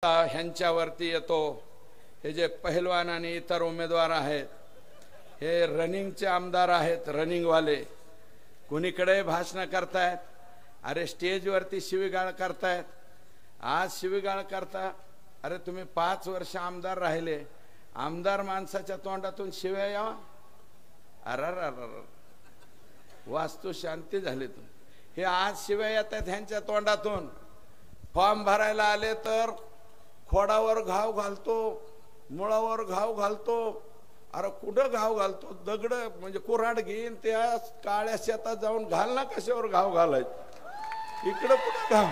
ह्यांच्यावरती येतो। हे जे पहिलवान आणि इतर उमेदवार आहेत हे रनिंगचे आमदार आहेत, रनिंगवाले कुणीकडे भाषण करतायत, अरे स्टेजवरती शिवीगाळ करतायत। आज शिवीगाळ करता, अरे तुम्ही 5 वर्ष आमदार राहिले, आमदार माणसाच्या तोंडातून शिव्या यावा? अरे वास्तू शांती झाली तू। हे आज शिव्या येतात ह्यांच्या तोंडातून। फॉर्म भरायला आले तर खोडावर घाव घालतो, मुळावर घाव घालतो। अरे कुठं घाव घालतो? दगड म्हणजे कुऱ्हाड घेईन त्या काळ्या शेतात जाऊन घाल ना, कशावर घाव घालायचं? इकडं कुठं घाव?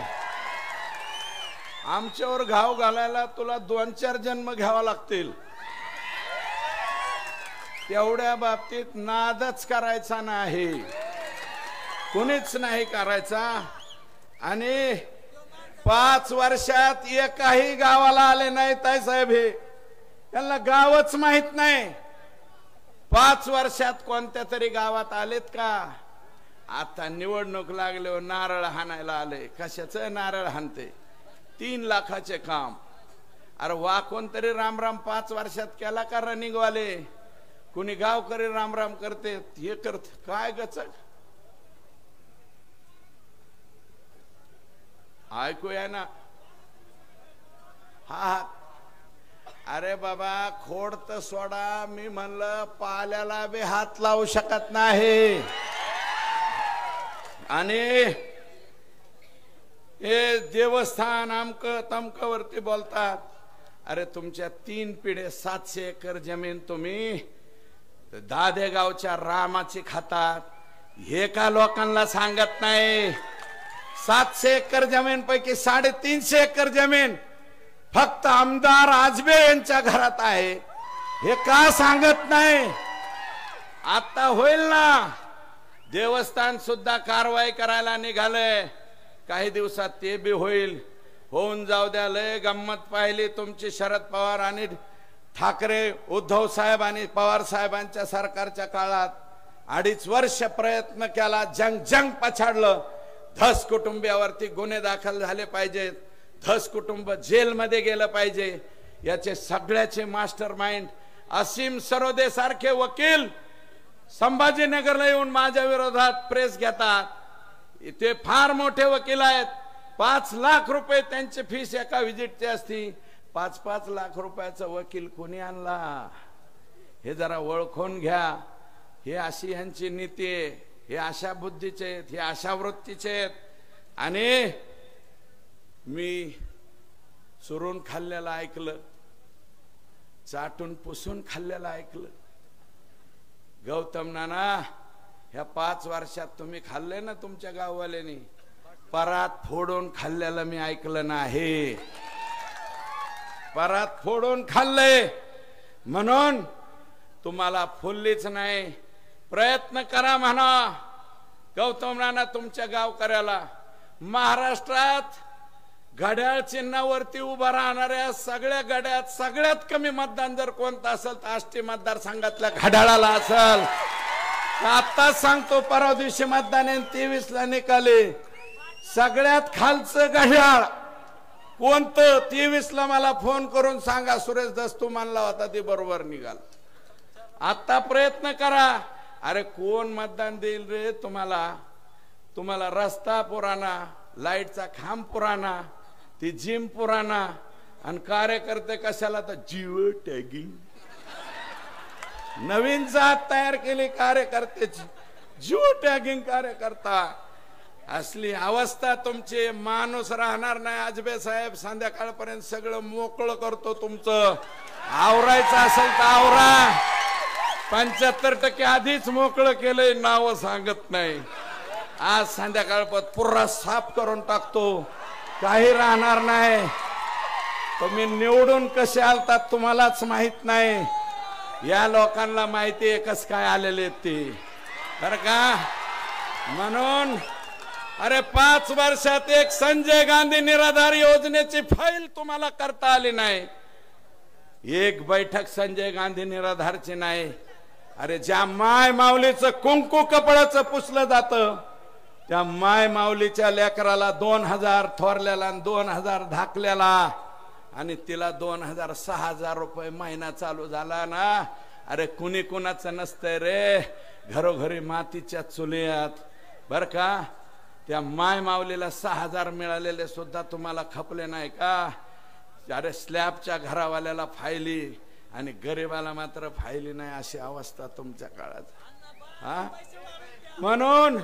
आमच्यावर घाव घालायला तुला 2-4 जन्म घ्यावा लागतील। तेवढ्या बाबतीत नादच करायचा नाही, कुणीच नाही करायचा। आणि 5 वर्षात एकाही गावाला आले नाही ताई साहेब, हे त्यांना गावच माहित नाही। 5 वर्षात कोणत्या तरी गावात आलेत का? आता निवडणूक लागल्यावर नारळ हाणायला आले। कशाचं नारळ हाणते? 3 लाखाचे काम। अरे वा, कोणतरी रामराम 5 वर्षात केला का? रनिंगवाले कुणी गावकरी रामराम करते, हे करत काय गचक? ऐकूया ना? हा, अरे बाबा खोड तर सोडा, मी म्हणलं पाल्याला बी हात लावू शकत नाही। आणि हे देवस्थान अमक तमक वरती बोलतात। अरे तुमच्या 3 पिढे 700 एकर जमीन तुम्ही दादेगावच्या रामाची खातात, हे का लोकांना सांगत नाही? 700 एकर जमीन पैकी 350 एकर जमीन फक्त आमदार आजबे यांच्या घरात आहे, हे का सांगत नाही? आता होईल ना, देवस्थान सुद्धा कारवाई करायला निघाले, काही दिवसात ते बी होईल। होऊन जाऊ द्या। लय गंमत पाहिली तुमची शरद पवार आणि ठाकरे, उद्धव साहेब आणि पवार साहेबांच्या सरकारच्या काळात। 2.5 वर्ष प्रयत्न केला, जंग पछाडलं। धस कुटुंबियावरती गुन्हे दाखल झाले पाहिजेत, धस कुटुंब जेलमध्ये गेलं पाहिजे। याचे सगळ्याचे मास्टर माइंड असीम सरोदे सारखे वकील संभाजीनगरला येऊन माझ्या विरोधात प्रेस घेतात। ते फार मोठे वकील आहेत। 5 लाख रुपये त्यांची फीस एका व्हिजिटची असती। 5-5 लाख रुपयाचा वकील कोणी आणला? हे जरा ओळखून घ्या। हे अशी ह्यांची नीती आहे, हे अशा बुद्धीचे आहेत, हे अशा वृत्तीचे आहेत। आणि मी चुरून खाल्लेलं ऐकलं, चाटून पुसून खाल्लेलं ऐकलं। गौतम नाना, ह्या 5 वर्षात तुम्ही खाल्ले ना, तुमच्या गाववाल्यांनी परात फोडून खाल्लेलं मी ऐकलं नाही। परात फोडून खाल्ले म्हणून तुम्हाला फुललीच नाही। प्रयत्न करा म्हणा गौतम नाना तुमच्या गावकऱ्याला। महाराष्ट्रात घड्याळ चिन्हावरती उभा राहणाऱ्या सगळ्या गड्यात सगळ्यात कमी मतदान जर कोणतं असेल तर आष्टी मतदारसंघातल्या घड्याळाला असेल। आता सांगतो, परवा दिवशी मतदान 23 ला निकाले, सगळ्यात खालचं घड्याळ कोणतं? 23 ला मला फोन करून सांगा, सुरेश दस्तू मानला होता ते बरोबर निघाल। आता प्रयत्न करा। अरे कोण मतदान देईल रे तुम्हाला? तुम्हाला रस्ता पुराणा, लाईटचा खांब पुराणा, ती जिम पुराणा, आणि कार्यकर्ते कशाला? तर जिओ टॅगिंग। नवीन जात तयार केली कार्यकर्त्याची, जिओ टॅगिंग कार्यकर्ता। असली अवस्था तुमची, माणूस राहणार नाही। आजबे साहेब संध्याकाळपर्यंत सगळं मोकळं करतो, तुमचं आवरायचं असेल तर आवरा। 75% आधीच मोकळं केलंय, नाव सांगत नाही। आज संध्याकाळपर्यंत पुरा साफ करून टाकतो, काही राहणार नाही। तुम्ही निवडून कसे आलतात तुम्हालाच माहित नाही, या लोकांना माहिती आहे कस काय आलेले ते, बरं का? म्हणून अरे 5 वर्षात एक संजय गांधी निराधार योजनेची फाईल तुम्हाला करता आली नाही। एक बैठक संजय गांधी निराधारची नाही। अरे ज्या माय माऊलीचं कुंकू कपडाचं पुसलं जातं, त्या माय माऊलीच्या लेकराला 2000 थोरल्याला 2000 धाकल्याला, आणि तिला 2000-6000 रुपये महिना चालू झाला ना, अरे कुणी कुणाचं नसतंय रे, घरोघरी मातीच्या चुलीत बर का. त्या माय माऊलीला 6000 मिळालेले सुद्धा तुम्हाला खपले नाही का. अरे स्लॅबच्या घरावाल्याला फायली आणि गरीबाला मात्र फायली नाही, अशी अवस्था तुमच्या काळात. हा म्हणून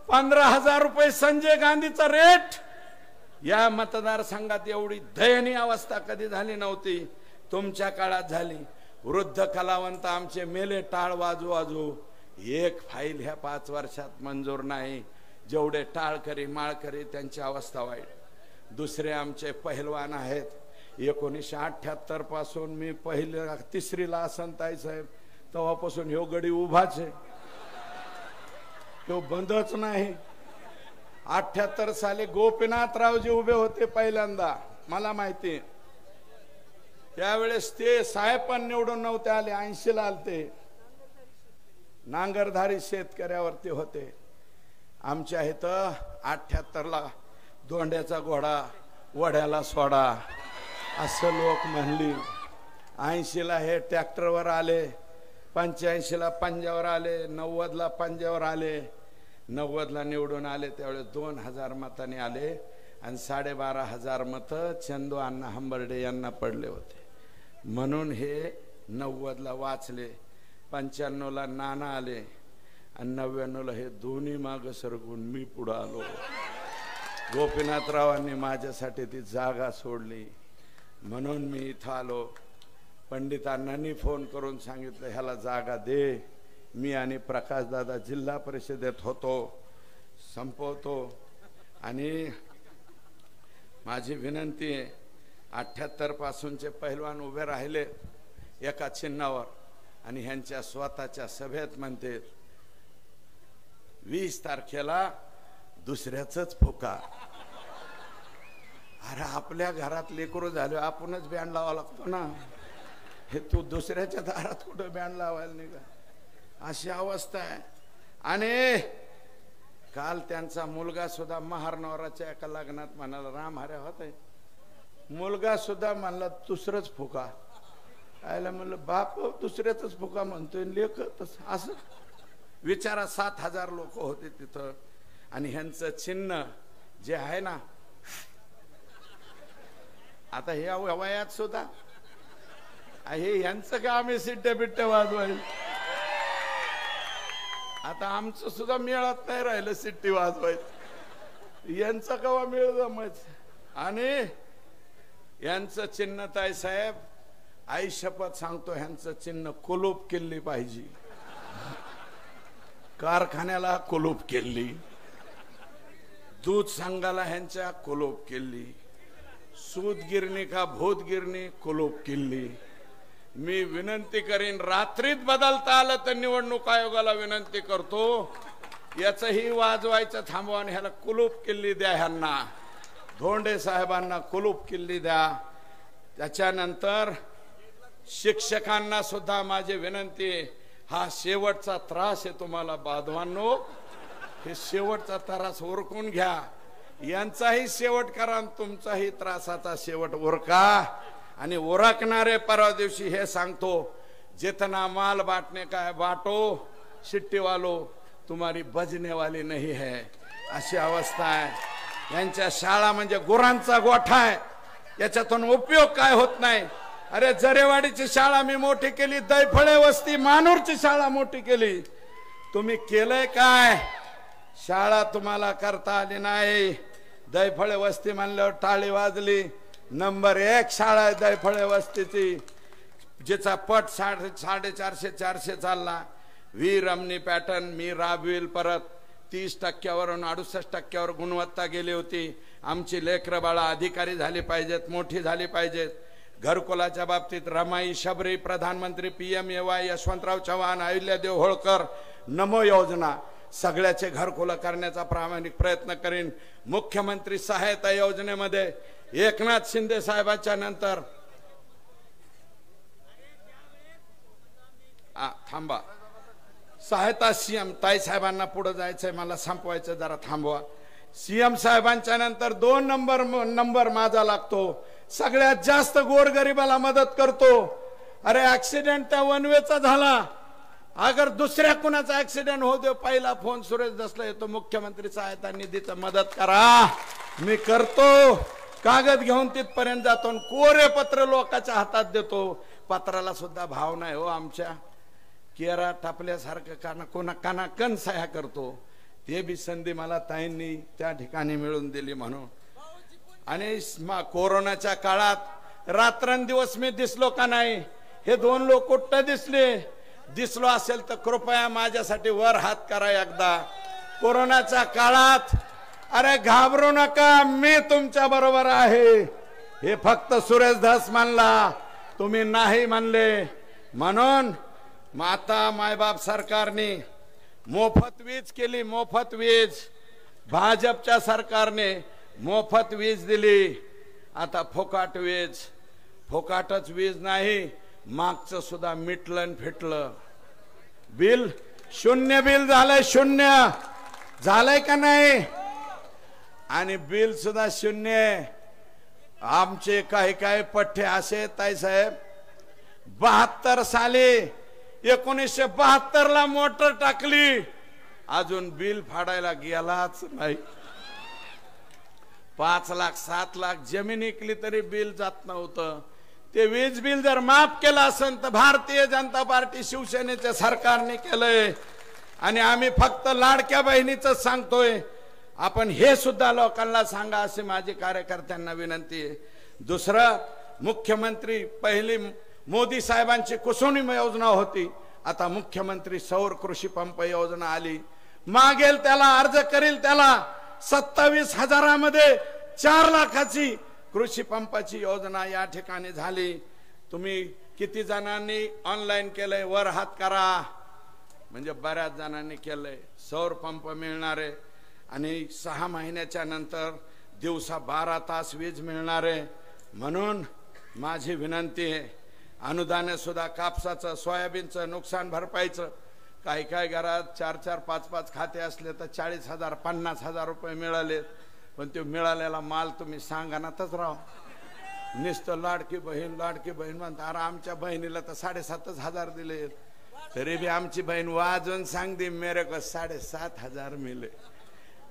15,000 रुपये संजय गांधीचा रेट. या मतदारसंघात एवढी दयनीय अवस्था कधी झाली नव्हती, तुमच्या काळात झाली. वृद्ध कलावंत आमचे मेले टाळ वाजू वाजू, एक फाईल ह्या 5 वर्षात मंजूर नाही. जेवढे टाळकरी माळकरी त्यांची अवस्था वाईट. दुसरे आमचे पहिलवान आहेत. 1978 पासून मी पहिल्या 3रीला असन ताई साहेब, तेव्हापासून ह्यो गडी उभाच आहे, तो बंदच नाही. 78 साली गोपीनाथरावजी उभे होते पहिल्यांदा, मला माहिती. त्यावेळेस ते साहेब पण निवडून नव्हते आले, 80ला आलते. नांगरधारी शेतकऱ्यावरती होते. आमच्या इथं 78ला दोंड्याचा घोडा वड्याला सोडा असं लोक म्हणली. 80ला हे ट्रॅक्टरवर आले, 85ला पंजावर आले, 90ला पंजावर आले. 90ला निवडून आले त्यावेळेस 2000 मतांनी आले आणि 12,500 मत चंदू अण्णा हंबर्डे यांना पडले होते. म्हणून हे 90ला वाचले. 95ला नाना आले आणि 99ला हे दोन्ही माग सरकून मी पुढे आलो. गोपीनाथरावांनी माझ्यासाठी ती जागा सोडली म्हणून मी इथं आलो. पंडितांनी फोन करून सांगितलं ह्याला जागा दे. मी आणि प्रकाशदादा जिल्हा परिषदेत होतो, संपवतो. आणि माझी विनंती आहे, 78 पासूनचे पहिलवान उभे राहिले एका चिन्हावर आणि ह्यांच्या स्वतःच्या सभेत म्हणते 20 तारखेला दुसऱ्याच फुका. अरे आपल्या घरात लेकरू झाले, आपणच बँड लावा लागतो ना. हे तू दुसऱ्याच्या दारात कुठं बँड लावायला निघा, अशी अवस्था आहे. आणि काल त्यांचा मुलगा सुद्धा महारनवराच्या एका लग्नात म्हणाला, राम हऱ्या होत, मुलगा सुद्धा म्हणला दुसरंच फुका. आयला म्हणलं बाप दुसऱ्याच फुका म्हणतोय, लेख असं विचारा. 7,000 लोक होते तिथं. आणि ह्यांचं चिन्ह जे आहे ना, आता ह्या वयात सुद्धा हे यांचं का आम्ही सिट्टे बिट्टे वाजवायला. आता आमचं सुद्धा मिळत नाही राहिलं सिट्टी वाजवायचं, यांचं कवा मिळ जमायचं. आणि यांचं चिन्ह ताई साहेब, आई शपथ सांगतो, ह्यांचं चिन्ह कुलूप किल्ली पाहिजे. कारखान्याला कुलूप किल्ली, दूध संघाला ह्यांच्या कुलूप किल्ली, सूत गिरणी का भूत गिरणी कुलूप किल्ली. मी विनंती करीन, रात्रीत बदलता आलं तर निवडणूक आयोगाला विनंती करतो, याचंही वाजवायचं थांबवा आणि ह्याला कुलूप किल्ली द्या. ह्यांना धोंडे साहेबांना कुलूप किल्ली द्या. त्याच्यानंतर शिक्षकांना सुद्धा माझी विनंती, हा शेवटचा त्रास आहे तुम्हाला बांधवांनो, हे शेवटचा त्रास उरकून घ्या. यांचाही शेवट करा आणि तुमचाही त्रासाचा शेवट उरका. आणि उरकणारे परवा दिवशी हे सांगतो, जितना माल बांटने का है बांटो, शिट्टी वालो तुम्हारी बजने वाली नहीं है, अशी अवस्था आहे. यांच्या शाळा म्हणजे गुरांचा गोठा आहे, याच्यातून उपयोग काय होत नाही. अरे जरेवाडीची शाळा मी मोठी केली, दैफळे वस्ती मानूरची शाळा मोठी केली, तुम्ही केलंय काय? शाळा तुम्हाला करता आली नाही. दैफळे वस्ती म्हणल्यावर टाळी वाजली. नंबर 1 शाळा आहे दैफळे वस्तीची, जिचा पट 450-400 चालला. वीर रमणी पॅटर्न मी राबविल परत. 30% 68% गुणवत्ता गेली होती. आमची लेकरं बाळा अधिकारी झाली पाहिजेत, मोठी झाली पाहिजेत. घरकुलाच्या बाबतीत रमाई शबरी, प्रधानमंत्री PMAY, यशवंतराव चव्हाण, अहिल्यादेव होळकर, नमो योजना, सगळ्याचे घरकुल करण्याचा प्रामाणिक प्रयत्न करीन. मुख्यमंत्री सहायता योजनेमध्ये एकनाथ शिंदे साहेबांच्या नंतर थांबा, सहायता CM ताई साहेबांना पुढे जायचंय, मला संपवायचं, जरा थांबवा. CM साहेबांच्या नंतर 2 नंबर माझा लागतो. सगळ्यात जास्त गोरगरिबाला मदत करतो। अरे ऍक्सिडेंट त्या वनवेचा झाला, अगर दुसऱ्या कुणाचा ऍक्सिडेंट होऊ दे, पहिला फोन सुरेश दसला येतो, मुख्यमंत्री सहायता निधीचं मदत करा। मी करतो, कागद घेऊन तिथपर्यंत जातो, कोरे पत्र लोकांच्या हातात देतो। पत्राला सुद्धा भाव नाही हो आमच्या, केरा टापल्यासारखं काना कण सह्या करतो। ते बी संधी मला ताईंनी त्या ठिकाणी मिळून दिली म्हणून। आणि कोरोनाच्या काळात रात्रंदिवस मी दिसलो का नाही? हे दोन लोक कुठं दिसले? दिसलो असेल तर कृपया माझ्यासाठी वर हात करा एकदा। कोरोनाच्या काळात अरे घाबरू नका, मी तुमच्या बरोबर आहे। हे फक्त सुरेश धस म्हणला, तुम्ही नाही म्हणले, म्हणून माता मायबाप सरकारने मोफत वीज केली, मोफत वीज। भाजपच्या सरकारने मोफत वीज दिली, आता फुकाट वीज। फुकाटच वीज नाही, मागचं सुद्धा मिटलं फिटलं। बिल शून्य बिल झालंय, शून्य झालंय का नाही? आणि बिल सुद्धा शून्य। आमचे काही काही पठ्ठे असे ताई साहेब, 72 साली 1972 ला मोटर टाकली, अजून बिल फाडायला गेलाच नाही। 5 लाख 7 लाख जमीन विकली तरी बिल जात नव्हतं। ते वीज बिल जर माफ केलं असेल तर भारतीय जनता पार्टी शिवसेनेच्या सरकारने केलंय। आणि आम्ही फक्त लाडक्या बहिणीचं सांगतोय, आपण हे सुद्धा लोकांना सांगा असे माझी कार्यकर्त्यांना विनंती आहे। दुसरं, मुख्यमंत्री पहिली मोदी साहेबांची कुसुम योजना होती, आता मुख्यमंत्री सौर कृषी पंप योजना आली। मागेल त्याला अर्ज करील त्याला 27,000मध्ये 4 लाखाची कृषी पंपाची योजना या ठिकाणी झाली। तुम्ही किती जणांनी ऑनलाईन केलंय? वर हात करा। म्हणजे बऱ्याच जणांनी केलंय। सौर पंप मिळणार आहे आणि 6 महिन्याच्या नंतर दिवसा 12 तास वीज मिळणार आहे। म्हणून माझी विनंती आहे, अनुदान सुद्धा कापसाचं सोयाबीनचं नुकसान भरपाईचं, काही काही घरात 4-4 5-5 खाते असले तर 40,000 50,000 रुपये मिळाले, पण ते मिळालेला माल तुम्ही सांगणातच राव। नुसतं लाडकी बहीण म्हणता, अरे आमच्या बहिणीला तर 7,500 दिले, तरी भी आमची बहीण वाजून सांगते मेरे को 7,500 मिले।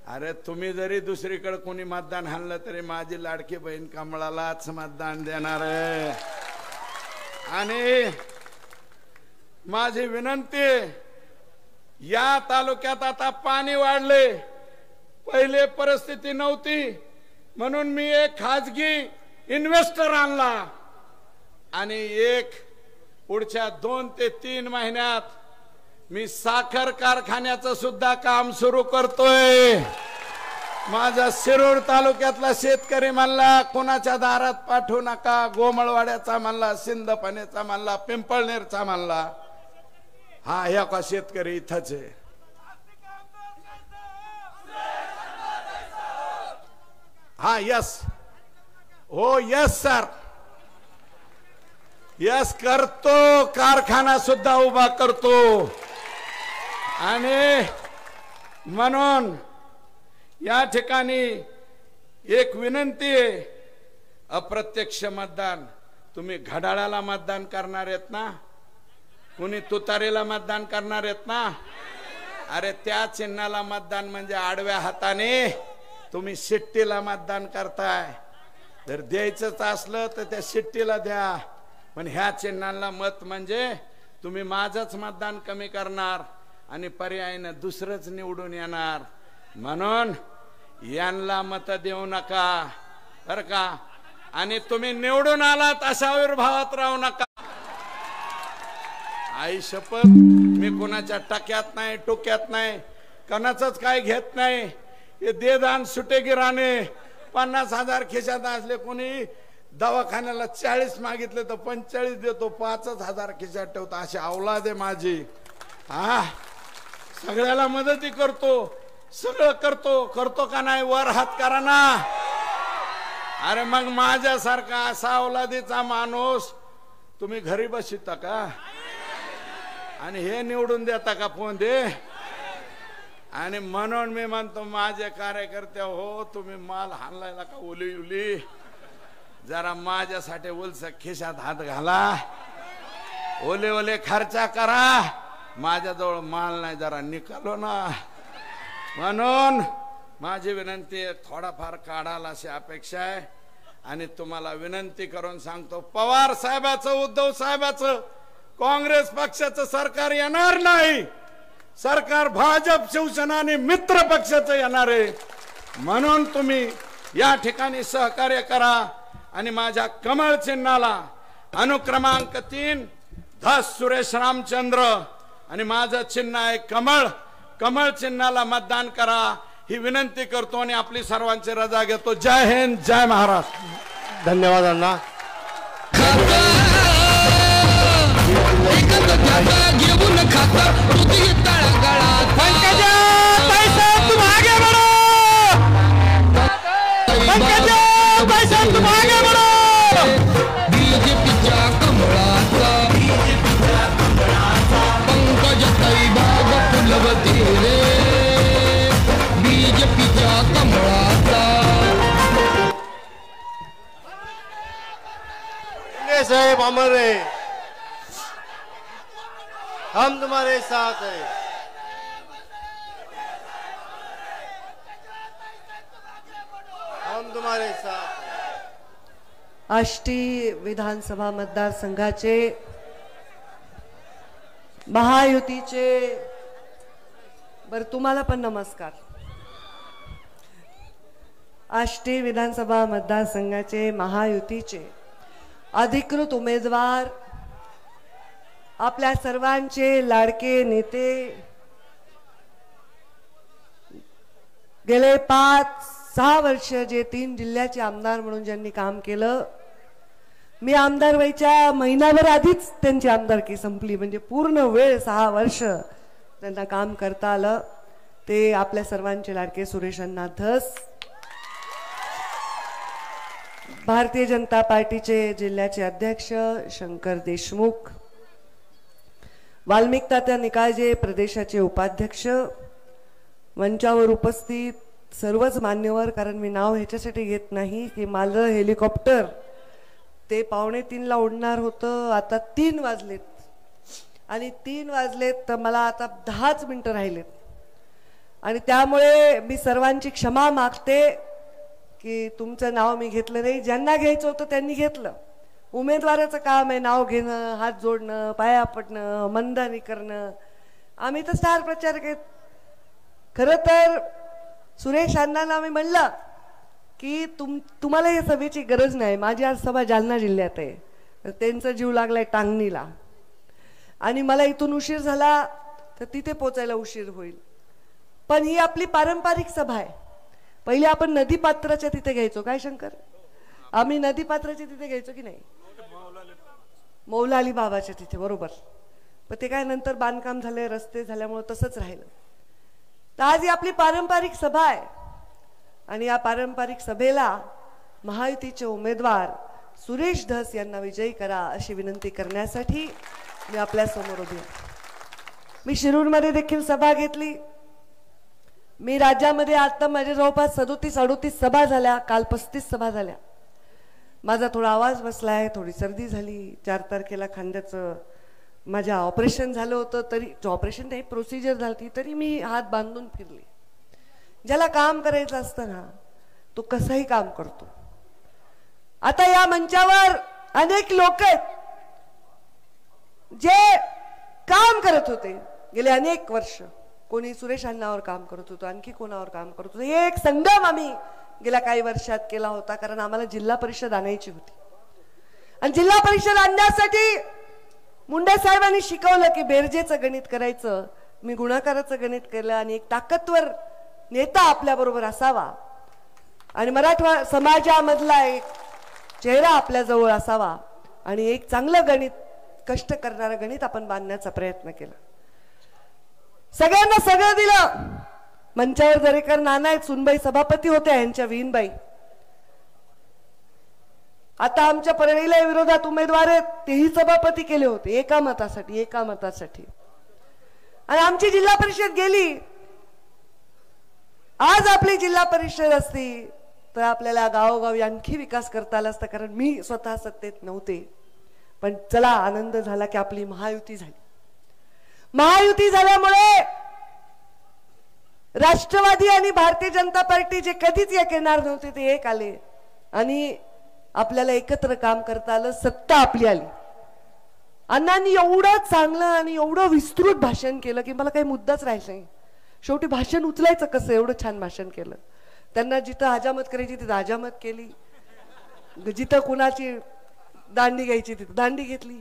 अरे तुम्ही जरी दुसरीकडे कोणी मतदान आणलं तरी माझी लाडकी बहीण कमळालाच मतदान देणार आहे। आणि माझी विनंती, या तालुक्यात आता पाणी वाढले, पहिले परिस्थिती नव्हती, म्हणून मी एक खाजगी इन्व्हेस्टर आणला आणि पुढच्या 2 ते 3 महिन्यात मी साखर कारखान्याचं सुद्धा काम सुरू करतोय। माझा शिरूर तालुक्यातला शेतकरी म्हणला कोणाच्या दारात पाठवू नका, गोमळवाड्याचा म्हणला, सिंदपनेचा म्हणला, पिंपळनेरचा म्हणला। हा एका शेतकरी इथंच आहे। हा यस, हो यस सर, यस करतो, कारखाना सुद्धा उभा करतो। आणि म्हणून या ठिकाणी एक विनंती आहे, अप्रत्यक्ष मतदान, तुम्ही घड्याळाला मतदान करणार आहेत ना? कुणी तुतारीला मतदान करणार आहेत ना? अरे त्या चिन्हाला मतदान म्हणजे आडव्या हाताने तुम्ही शिट्टीला मतदान करताय। जर द्यायचंच असलं तर त्या शिट्टीला द्या, पण ह्या चिन्हाला मत म्हणजे तुम्ही माझंच मतदान कमी करणार आणि पर्यायाने दुसरंच निवडून येणार। म्हणून यांना मत देऊ नका बर का। आणि तुम्ही निवडून आलात अशा आविर्भावात राहू नका। आई शपथ, मी कोणाच्या टक्यात नाही, टोक्यात नाही, कोणाचंच काय घेत नाही। हे देदान सुटे गिराने 50,000 खिशात असले, कोणी दवाखान्याला 40 मागितले तर 45 देतो, 5,000 खिशात ठेवतो, अशी औलाद आहे माझी। हा सगळ्याला मदती करतो, सगळं करतो का नाही? वर हात करा ना। अरे मग माझ्यासारखा असा औलादीचा माणूस तुम्ही घरी बसता का? आणि हे निवडून देता का फोन दे? आणि म्हणून मी म्हणतो माझे कार्यकर्ते हो, तुम्ही माल हाणलायला का उली जरा माझ्यासाठी उलस खिशात हात घाला, ओले ओले खर्चा करा, माझ्याजवळ माल नाही, जरा निकालो ना. म्हणून माझी विनंती थोडाफार काढाल अशी अपेक्षा आहे. आणि तुम्हाला विनंती करून सांगतो, पवार साहेबाचं, उद्धव साहेबाचं, काँग्रेस पक्षाचं सरकार येणार नाही. सरकार भाजप, शिवसेना आणि मित्र पक्षाचं येणार आहे. म्हणून तुम्ही या ठिकाणी सहकार्य करा. आणि माझ्या कमळ चिन्हाला अनुक्रमांक 3 धस सुरेश रामचंद्र आणि माझं चिन्ह आहे कमळ. कमळ चिन्हाला मतदान करा ही विनंती करतो आणि आपली सर्वांची रजा घेतो. जय हिंद, जय महाराष्ट्र. धन्यवाद अण्णा. साहेब अमर रहे, हम तुम्हारे साथ हैं. हम तुम्हारे साथ. आष्टी विधानसभा मतदारसंघाचे महायुतीचे, बर तुम्हाला पण नमस्कार. आष्टी विधानसभा मतदारसंघाचे महायुतीचे अधिकृत उमेदवार, आपल्या सर्वांचे लाडके नेते, गेले 5-6 वर्ष जे 3 जिल्ह्याचे आमदार म्हणून ज्यांनी काम केलं, मी आमदार व्हायच्या महिनाभर आधीच त्यांची आमदारकी संपली, म्हणजे पूर्ण वेळ 6 वर्ष त्यांना काम करता आलं. ते आपल्या सर्वांचे लाडके सुरेश अण्णा धस, भारतीय जनता पार्टीचे जिल्ह्याचे अध्यक्ष शंकर देशमुख, वाल्मिक तात्या निकाळजे प्रदेशाचे उपाध्यक्ष, मंचावर उपस्थित सर्वच मान्यवर, कारण मी नाव ह्याच्यासाठी घेत नाही की माझं हेलिकॉप्टर ते 2:45ला उडणार होतं, आता 3 वाजलेत आणि 3 वाजलेत तर मला आता 10च मिनिटं राहिलेत. आणि त्यामुळे मी सर्वांची क्षमा मागते की तुमचं नाव मी घेतलं नाही. ज्यांना घ्यायचं होतं त्यांनी घेतलं. उमेदवाराचं काम आहे नाव घेणं, हात जोडणं, पाया पडणं, मनदानी करणं. आम्ही तर स्टार प्रचारक आहेत. खरं तर सुरेश अण्णांना मी म्हणलं की तुम्हाला या सभेची गरज नाही, माझी आज सभा जालना जिल्ह्यात आहे, तर त्यांचा जीव लागलाय टांगणीला आणि मला इथून उशीर झाला तर तिथे पोचायला उशीर होईल. पण ही आपली पारंपरिक सभा आहे. पहिले आपण नदीपात्राच्या तिथे घ्यायचो, काय शंकर? आम्ही नदीपात्राच्या तिथे घ्यायचो की नाही? मौला अली बाबाच्या तिथे, बरोबर. पण ते काय नंतर बांधकाम झाले, रस्ते झाल्यामुळे तसंच राहिलं. तर आज ही आपली पारंपरिक सभा आहे आणि या पारंपरिक सभेला महायुतीचे उमेदवार सुरेश धस यांना विजयी करा अशी विनंती करण्यासाठी मी आपल्या समोर उभी आहे. मी शिरूरमध्ये देखील सभा घेतली. मी राज्यामध्ये आता माझ्या जवळपास 37-38 सभा झाल्या, काल 35 सभा झाल्या. माझा थोडा आवाज बसलाय, थोडी सर्दी झाली. 4 तारखेला खांद्याचं माझ्या ऑपरेशन झालं होतं, तरी ऑपरेशन नाही प्रोसिजर झाली, तरी मी हात बांधून फिरले. ज्याला काम करायचं असतं ना तो कसंही काम करतो. आता या मंचावर अनेक लोक आहेत जे काम करत होते गेले अनेक वर्ष. कोणी सुरेश अण्णावर काम करत होतो, आणखी कोणावर काम करत होतो. हे एक संगम आम्ही गेल्या काही वर्षात केला होता, कारण आम्हाला जिल्हा परिषद आणायची होती. आणि जिल्हा परिषद आणण्यासाठी मुंडे साहेबांनी शिकवलं की बेरजेचं गणित करायचं. मी गुणाकाराचं गणित केलं आणि एक ताकदवर नेता आपल्या बरोबर असावा आणि मराठा समाजामधला एक चेहरा आपल्या जवळ असावा आणि एक चांगलं गणित, कष्ट करणारं गणित आपण बांधण्याचा प्रयत्न केला. सगळ्यांना सगळं दिलं. मंचावर दरेकर नाना आहेत, सुनबाई सभापती होत्या, यांच्या विहीनबाई. आता आमच्या परळीला विरोधात उमेदवार आहेत, तेही सभापती केले होते एका मतासाठी. आणि आमची जिल्हा परिषद गेली. आज आपली जिल्हा परिषद असती तर आपल्याला गावोगावी आणखी विकास करता आला असता, कारण मी स्वतः सत्तेत नव्हते. पण चला, आनंद झाला की आपली महायुती झाली. महायुती झाल्यामुळे राष्ट्रवादी आणि भारतीय जनता पार्टी जे कधीच एक येणार नव्हते ते एक आले आणि आपल्याला एकत्र काम करता आलं. सत्ता आपली आली. अण्णांनी एवढं चांगलं आणि एवढं विस्तृत भाषण केलं की मला काही मुद्दाच राहायचा नाही. शेवटी भाषण उचलायचं कसं, एवढं छान भाषण केलं. त्यांना जिथं हजामत करायची तिथं हजामत केली, जिथं कुणाची दांडी घ्यायची तिथं दांडी घेतली,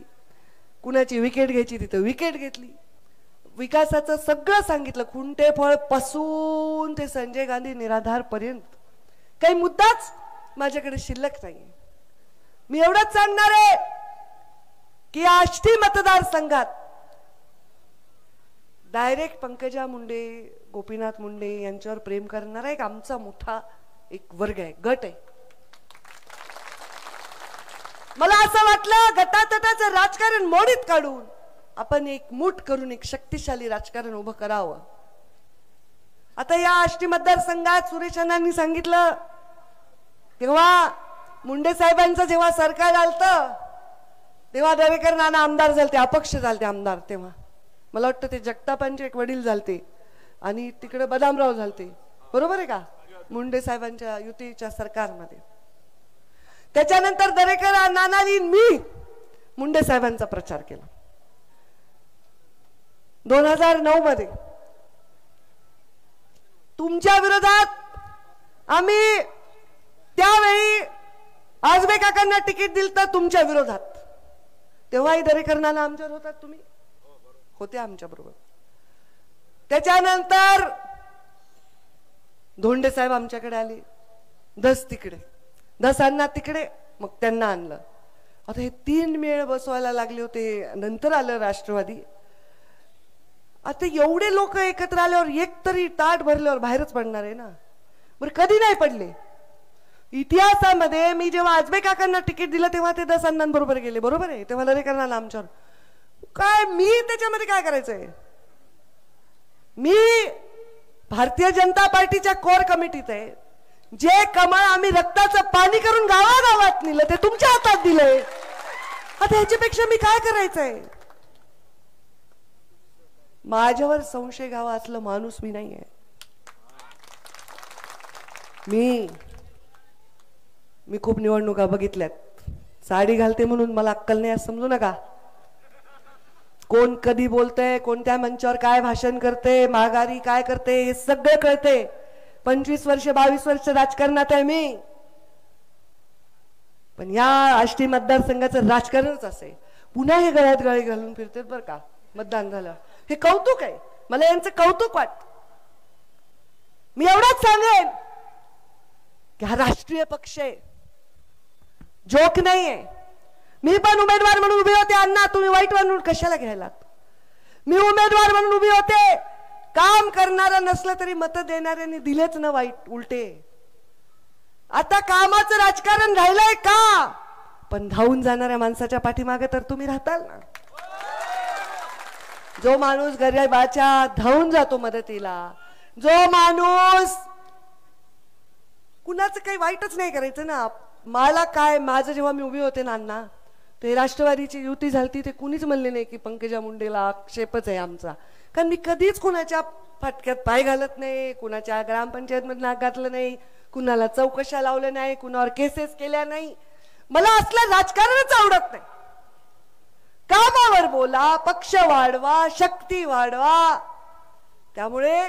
कुणाची विकेट घ्यायची तिथं विकेट घेतली. विकासाचं सगळं सांगितलं, खुंटेफळ पासून ते संजय गांधी निराधार पर्यंत. काही मुद्दाच माझ्याकडे शिल्लक नाही. मी एवढंच सांगणार आहे की आष्टी मतदारसंघात डायरेक्ट पंकजा मुंडे, गोपीनाथ मुंडे यांच्यावर प्रेम करणारा एक आमचा मोठा एक वर्ग आहे, गट आहे. मला असं वाटलं गटातटाचं राजकारण मोडीत काढून आपण एक मूठ करून एक शक्तिशाली राजकारण उभं करावं. आता या आष्टी मतदारसंघात सुरेश अण्णांनी सांगितलं, तेव्हा मुंडे साहेबांचं जेव्हा सरकार आलतं तेव्हा दरेकर नाना आमदार झालते, अपक्ष झालते आमदार. तेव्हा मला वाटतं ते जगतापांचे एक वडील झालते आणि तिकडे बदामराव झालते, बरोबर आहे का, मुंडे साहेबांच्या युतीच्या सरकारमध्ये. त्याच्यानंतर दरेकर नानानी मी मुंडे साहेबांचा प्रचार केला. 2009 मध्ये तुमच्या विरोधात आम्ही त्यावेळी आजबे काकांना तिकीट दिलं तर तुमच्या विरोधात. तेव्हाही दरेकर नाना आमच्यावर होतात, तुम्ही होते आमच्या बरोबर. त्याच्यानंतर धोंडे साहेब आमच्याकडे आले, दस तिकडे, दसांना तिकडे, मग त्यांना आणलं. आता हे 3 मेळ बसवायला लागले होते. नंतर आलं राष्ट्रवादी. आता एवढे लोक एकत्र आल्यावर एक तरी ताट भरल्यावर बाहेरच पडणार आहे ना. बरं, कधी नाही पडले इतिहासामध्ये. मी जेव्हा आजबे काकांना तिकीट दिलं तेव्हा ते दसांनांबरोबर गेले, बरोबर आहे, तेव्हा दरेकर नाना आमच्यावर. काय मी त्याच्यामध्ये काय करायचंय? मी भारतीय जनता पार्टीच्या कोर कमिटीत आहे. जे कमळ आम्ही रक्ताचं पाणी करून गावागावात नेलं ते तुमच्या हातात दिलंय. आता ह्याच्यापेक्षा मी काय करायचंय? माझ्यावर संशय घ्यावा असलं माणूस मी नाहीये. मी खूप निवडणुका बघितल्यात. साडी घालते म्हणून मला अक्कल नाही असं समजू नका. कोण कधी बोलतंय, कोणत्या मंचावर काय भाषण करते, माघारी काय करते, हे सगळं कळते. 25 वर्ष 22 वर्ष राजकारणात आहे मी. पण या आष्टी मतदारसंघाचं राजकारणच असे. पुन्हा हे गळ्यात गळे घालून फिरतात बरं का मतदान झालं. हे कौतुक आहे, मला यांचं कौतुक वाटतं. मी एवढंच सांगेन की हा राष्ट्रीय पक्ष आहे, जोक नाहीये. मी पण उमेदवार म्हणून उभे होते. अण्णा, तुम्ही वाईट म्हणून कशाला घ्यायलात? मी उमेदवार म्हणून उभे होते. काम करणारा नसलं तरी मत देणाऱ्यांनी दिलेच ना वाईट, उलटे. आता कामाचं राजकारण राहिलंय का? पण धावून जाणाऱ्या माणसाच्या पाठीमागे तर तुम्ही राहताल ना. जो माणूस गरिबाच्या धावून जातो मदतीला, जो माणूस कुणाचं काही वाईटच नाही करायचं ना. मला काय, माझं जेव्हा मी उभी होते ना अण्णा, ते राष्ट्रवादीची युती झाली, ते कुणीच म्हणले नाही की पंकजा मुंडेला आक्षेपच आहे आमचा. कारण मी कधीच कुणाच्या फाटक्यात पाय घालत नाही, कुणाच्या ग्रामपंचायत मध्ये नाक घातलं नाही, कुणाला चौकशा लावल्या नाही, कुणावर केसेस केल्या नाही. मला असलं राजकारणच आवडत नाही. कामावर बोला, पक्ष वाढवा, शक्ती वाढवा. त्यामुळे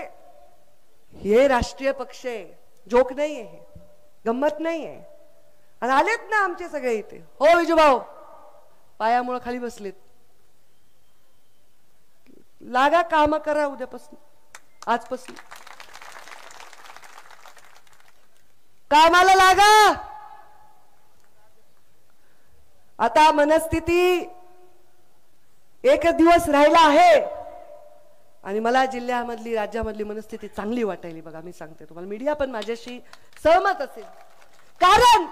हे राष्ट्रीय पक्ष आहे, जोक नाही आहे, गंमत नाही आहे. आणि आलेत ना आमचे सगळे इथे. हो विजूभाऊ, पायामुळे खाली बसलेत. लागा, काम करा उद्यापासून, आजपासून कामाला लागा. आता मनस्थिती एक दिवस राहिला आहे आणि मला जिल्ह्यामधली, राज्यामधली मनस्थिती चांगली वाटायली. बघा, मी सांगते तुम्हाला, मीडिया पण माझ्याशी सहमत असेल. कारण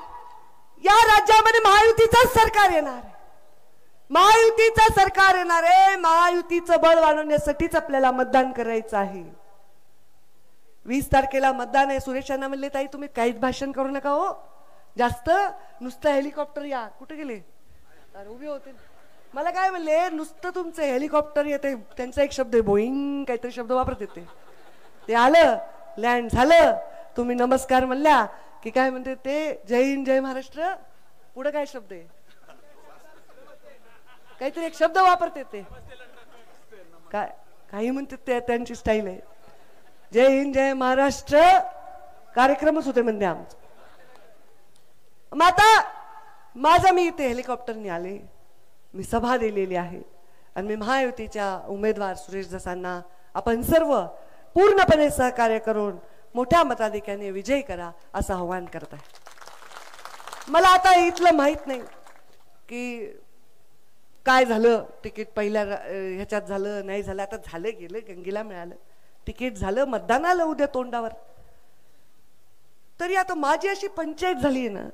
या राज्यामध्ये महायुतीचं सरकार येणार आहे. महायुतीचं सरकार येणार आहे. महायुतीचं बळ वाढवण्यासाठीच आपल्याला मतदान करायचं आहे. 20 तारखेला मतदान आहे. सुरेशांना म्हणले ताई तुम्ही काहीच भाषण करू नका हो जास्त, नुसतं हेलिकॉप्टर या. कुठे गेले? अरे उभे होते. मला काय म्हणले, नुसतं तुमचं हेलिकॉप्टर येते, त्यांचा एक शब्द आहे बोईंग काहीतरी शब्द वापरत येते, ते आलं लँड झालं, तुम्ही नमस्कार म्हणल्या की काय म्हणते ते जय हिंद जय महाराष्ट्र, पुढे काय शब्द आहे, काहीतरी एक शब्द वापरते ते काय काही म्हणते ते, त्यांची स्टाईल आहे. जय हिंद जय महाराष्ट्र कार्यक्रमच होते म्हणजे आमचं. मग आता माझा मी इथे हेलिकॉप्टरने आले, मी सभा दिलेली आहे आणि मी महायुतीच्या उमेदवार सुरेश धसांना आपण सर्व पूर्णपणे सहकार्य करून मोठ्या मताधिक्याने विजयी करा असं आव्हान करत आहे. मला आता इथलं माहित नाही की काय झालं, तिकीट पहिल्या ह्याच्यात झालं नाही झालं, आता झालं गेलं, गंगेला मिळालं तिकीट, झालं मतदान, आलं उद्या तोंडावर. तरी आता माझी अशी पंचायत झाली आहे ना,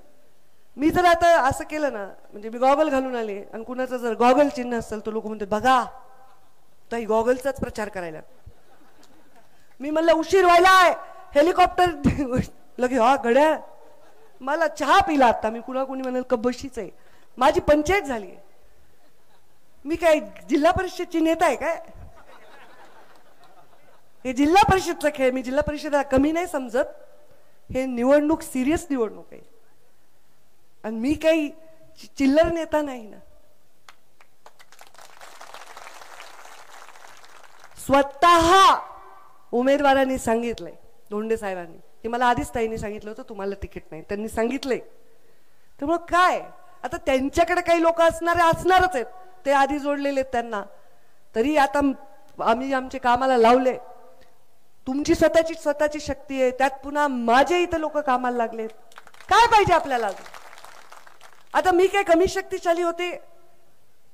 मी जर आता असं केलं ना, म्हणजे मी गॉगल घालून आले आणि कुणाचं जर गॉगल चिन्ह असेल तर लोक म्हणतात बघा ताई गॉगलचाच प्रचार करायला. मी म्हणलं उशीर व्हायलाय, हेलिकॉप्टर लगे हा घड्याळ, मला चहा पिला आता, मी कुणा कुणी म्हणाल कब्बशीच आहे. माझी पंचायत झाली, मी काय जिल्हा परिषदची नेता आहे काय? हे जिल्हा परिषदचा खेळ, मी जिल्हा परिषदेला कमी नाही समजत, हे निवडणूक सिरियस निवडणूक आहे आणि मी काही चिल्लर नेता नाही ना. स्वतः उमेदवारांनी सांगितलंय, धोंडे साहेबांनी, की मला आधीच ताईंनी सांगितलं होतं तुम्हाला तिकीट नाही, त्यांनी सांगितलंय. त्यामुळं काय आता त्यांच्याकडे काही लोक असणारच आहेत, ते आधी जोडलेले आहेत त्यांना. तरी आता आम्ही आमचे कामाला लावले, तुमची स्वतःची शक्ती आहे, त्यात पुन्हा माझे इथं लोक कामाला लागलेत, काय पाहिजे आपल्याला? आता मी काय कमी शक्तिशाली होते?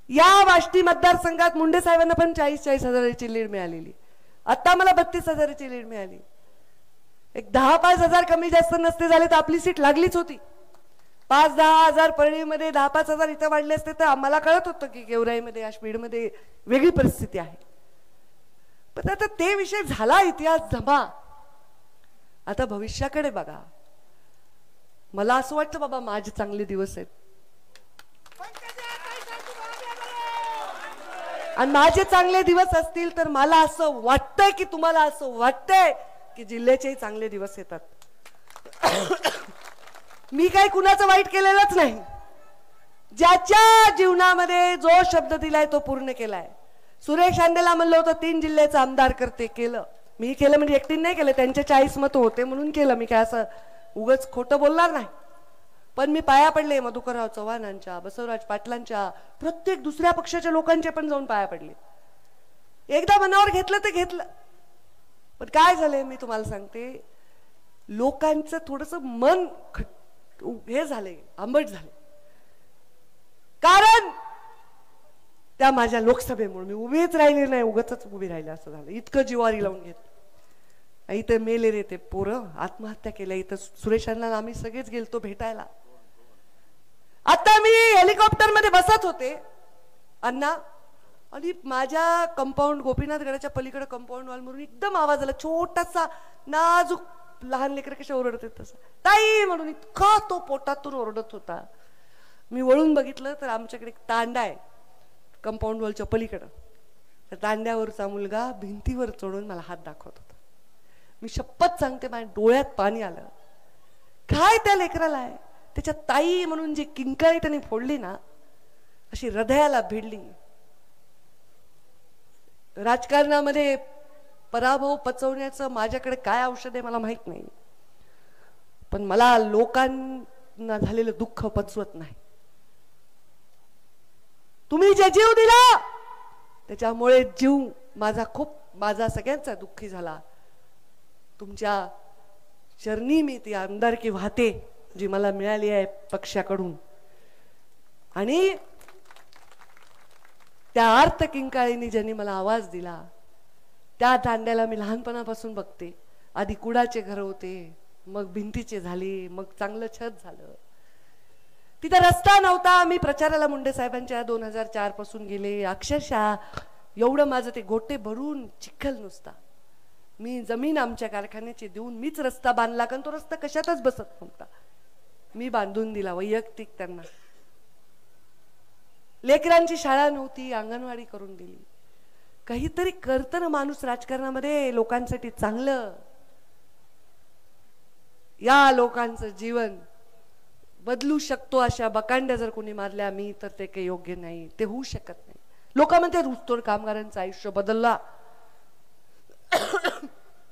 या वाष्टी मतदारसंघात मुंडे साहेबांना पण 40-40 हजाराची लीड मिळालेली, आता मला 32 हजाराची लीड मिळाली. एक 10-5 हजार कमी जास्त नसते झाले तर आपली सीट लागलीच होती. 5-10 हजार परळीमध्ये 10-5 हजार इथं वाढले असते तर आम्हाला कळत होतं की गेवराईमध्ये आष्टीमध्ये वेगळी परिस्थिती आहे. पण आता ते विषय झाला, इतिहास जमा. आता भविष्याकडे बघा. मला असं वाटतं बाबा माझे चांगले दिवस आहेत आणि माझे चांगले दिवस असतील तर मला असं वाटतंय की तुम्हाला असं वाटतंय की जिल्ह्याचेही चांगले दिवस येतात. मी काही कुणाचं वाईट केलेलंच नाही. ज्याच्या जीवनामध्ये जो शब्द दिलाय तो पूर्ण केलाय. सुरेश आंदेला म्हणलं होतं 3 जिल्ह्याचं आमदार करते, केलं. मी केलं म्हणजे एकटीने नाही केलं, त्यांचे 40 मतं होते म्हणून केलं. मी काय असं उगाच खोटं बोलणार नाही. पण मी पाया पडले मधुकरराव चव्हाणांच्या, बसवराज पाटलांच्या, प्रत्येक दुसऱ्या पक्षाच्या लोकांचे पण जाऊन पाया पडले. एकदा मनावर घेतलं तर घेतलं. पण काय झालंय मी तुम्हाला सांगते, लोकांचं थोडस मन हे झालंय, आंबट झालंय. कारण त्या माझ्या लोकसभेमुळे मी उभीच राहिले नाही, उगाच उभी राहिले असं झालं. इतकं जिवारी लावून घेतलं. इथं मेले रे ते पोरं, आत्महत्या केल्या. इथं सुरेशांना आम्ही सगळेच गेलतो भेटायला. आता मी हेलिकॉप्टर मध्ये बसत होते अण्णा, आणि माझ्या कंपाऊंड गोपीनाथगडाच्या पलीकडे कंपाऊंड वॉल म्हणून एकदम आवाज आला, छोटासा नाजूक. लहान लेकर कशा ओरडत तसं ताई म्हणून इतका तो पोटातून ओरडत होता. मी वळून बघितलं तर आमच्याकडे एक तांडा आहे कंपाऊंड वॉलच्या पलीकडं. त्या तांड्यावरचा मुलगा भिंतीवर चढून मला हात दाखवत होता. मी शपथ सांगते माझ्या डोळ्यात पाणी आलं. काय त्या लेकराला आहे, त्याच्या ताई म्हणून जी किंकाळी त्याने फोडली ना, अशी हृदयाला भिडली. राजकारणामध्ये पराभव पचवण्याचं माझ्याकडे काय औषध आहे मला माहित नाही, पण मला लोकांना झालेलं दुःख पचवत नाही. तुम्ही जे जीव दिला त्याच्यामुळे जीव माझा सगळ्यांचा दुःखी झाला. तुमच्या चरणी मी ती आमदारकी वाहते जी मला मिळाली आहे पक्षाकडून. आणि त्या आर्त किंकाळीने ज्यांनी मला आवाज दिला, त्या दांड्याला मी लहानपणापासून बघते. आधी कुडाचे घर होते, मग भिंतीचे झाले, मग चांगलं छत झालं. तिथं रस्ता नव्हता. मी प्रचाराला मुंडे साहेबांच्या 2004 पासून गेले. अक्षरशः एवढं माझं ते गोटे भरून चिखल नुसता. मी जमीन आमच्या कारखान्याची देऊन मीच रस्ता बांधला, कारण तो रस्ता कशातच बसत नव्हता, मी बांधून दिला वैयक्तिक त्यांना. लेकरांची शाळा नव्हती, अंगणवाडी करून दिली. काहीतरी करतं ना माणूस राजकारणामध्ये लोकांसाठी चांगलं. या लोकांचं जीवन बदलू शकतो अशा बकांड्या जर कोणी मारल्या मी, तर ते काही योग्य नाही, ते होऊ शकत नाही. लोक म्हणतात ऊसतोड कामगारांचं आयुष्य बदलला.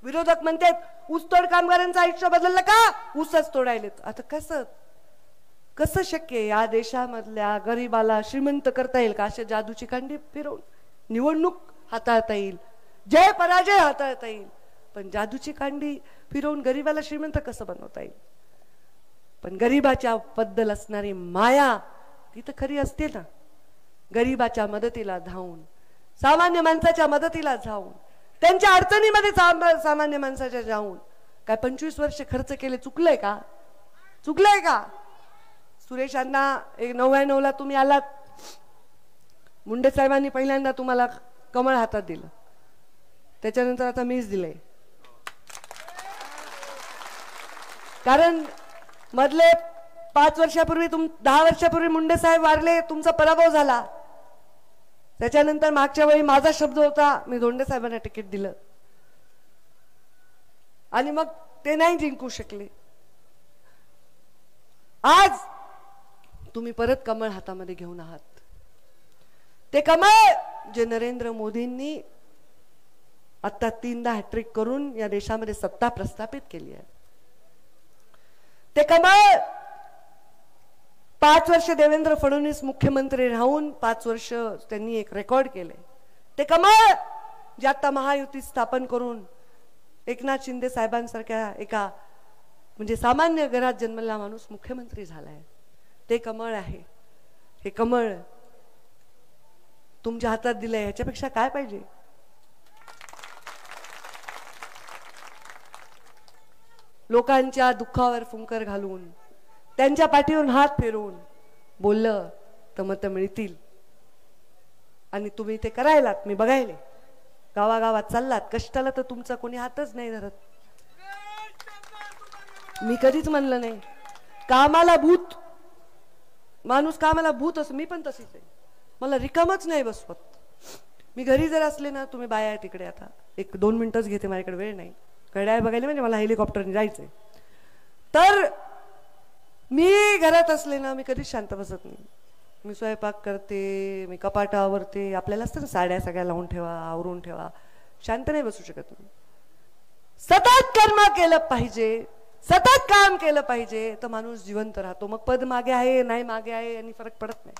विरोधक म्हणतात ऊसतोड कामगारांचं आयुष्य बदललं का, ऊसच तोडायलेत. आता कसं शक्य आहे? या देशामधल्या गरीबाला श्रीमंत करता येईल का अशा जादूची कांडी फिरवून? निवडणूक हाताळता येईल, जय पराजय हाताळता येईल, पण जादूची कांडी फिरवून गरीबाला श्रीमंत कसं बनवता येईल? पण गरीबाच्या बद्दल असणारी माया ती तर खरी असते ना. गरीबाच्या मदतीला धावून, सामान्य माणसाच्या मदतीला जाऊन, त्यांच्या अडचणीमध्ये सामान्य माणसाच्या जाऊन काय 25 वर्ष खर्च केले चुकलंय का? चुकलंय का? सुरेश अण्णा 99ला तुम्ही आलात, मुंडे साहेबांनी पहिल्यांदा तुम्हाला कमळ हातात दिलं, त्याच्यानंतर आता मीच दिलंय. कारण मधले 5 वर्षापूर्वी 10 वर्षापूर्वी मुंडे साहेब वारले, तुमचा पराभव झाला. त्याच्यानंतर मागच्या वेळी माझा शब्द होता, मी धोंडे साहेबांना तिकीट दिलं आणि मग ते नाही जिंकू शकले. आज तुम्ही परत कमळ हातामध्ये घेऊन आहात. ते कमळ जे नरेंद्र मोदींनी आता 3दा हॅट्रिक करून या देशामध्ये सत्ता प्रस्थापित केली आहे. ते कमळ 5 वर्ष देवेंद्र फडणवीस मुख्यमंत्री राहून 5 वर्ष त्यांनी एक रेकॉर्ड केले. ते कमळ जे आता महायुती स्थापन करून एकनाथ शिंदे साहेबांसारख्या एका म्हणजे सामान्य घरात जन्मलेला माणूस मुख्यमंत्री झालाय, ते कमळ आहे. हे कमळ तुमच्या हातात दिलंय, ह्याच्यापेक्षा काय पाहिजे? लोकांच्या दुःखावर फुंकर घालून, त्यांच्या पाठीवरून हात फिरवून बोललं तर मतं मिळतील. आणि तुम्ही ते करायलात, मी बघायले. गावागावात चाललात, कष्टाला तर तुमचा कोणी हातच नाही धरत. मी कधीच म्हणलं नाही कामाला भूत, माणूस कामाला भूत असं, मी पण तशीच आहे. मला रिकामच नाही बसवत. मी घरी जर असले ना, तुम्ही बाया तिकडे आता 1-2 मिनिटच घेते, माझ्याकडे वेळ नाही. घड्याळ बघायला म्हणजे मला हेलिकॉप्टरने जायचंय. तर मी घरात असले ना, मी कधीच शांत बसत नाही. मी स्वयंपाक करते, मी कपाट आवरते. आपल्याला असतं ना साड्या सगळ्या लावून ठेवा, आवरून ठेवा. शांत नाही बसू शकत मी. सतत कर्म केलं पाहिजे, सतत काम केलं पाहिजे, तर माणूस जिवंत राहतो. मग पद मागे आहे नाही मागे आहे आणि फरक पडत नाही.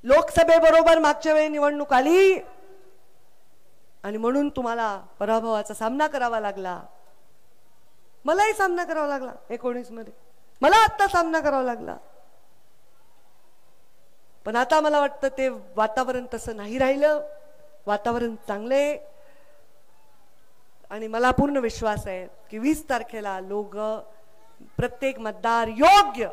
लोकसभेबरोबर मागच्या वेळी निवडणूक आली आणि म्हणून तुम्हाला पराभवाचा सामना करावा लागला. मलाही सामना करावा लागला 19 मध्ये, मला आता सामना करावा लागला. पण आता मला वाटतं ते वातावरण तसं नाही राहिलं. वातावरण चांगले आणि मला पूर्ण विश्वास आहे की 20 तारखेला लोक, प्रत्येक मतदार योग्य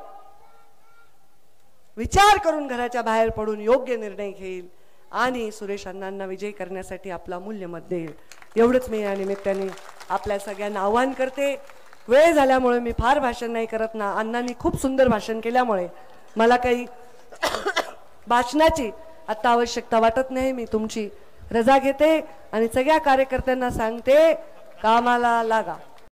विचार करून घराच्या बाहेर पडून योग्य निर्णय घेईल आणि सुरेश अण्णांना विजयी करण्यासाठी आपला मूल्यमत देईल. एवढंच मी या निमित्ताने आपल्या सगळ्यांना आवाहन करते. वेळ झाल्यामुळे मी फार भाषण नाही करत ना. अण्णांनी खूप सुंदर भाषण केल्यामुळे मला काही भाषणाची आता आवश्यकता वाटत नाही. मी तुमची रजा घेते आणि सगळ्या कार्यकर्त्यांना सांगते, कामाला लागा.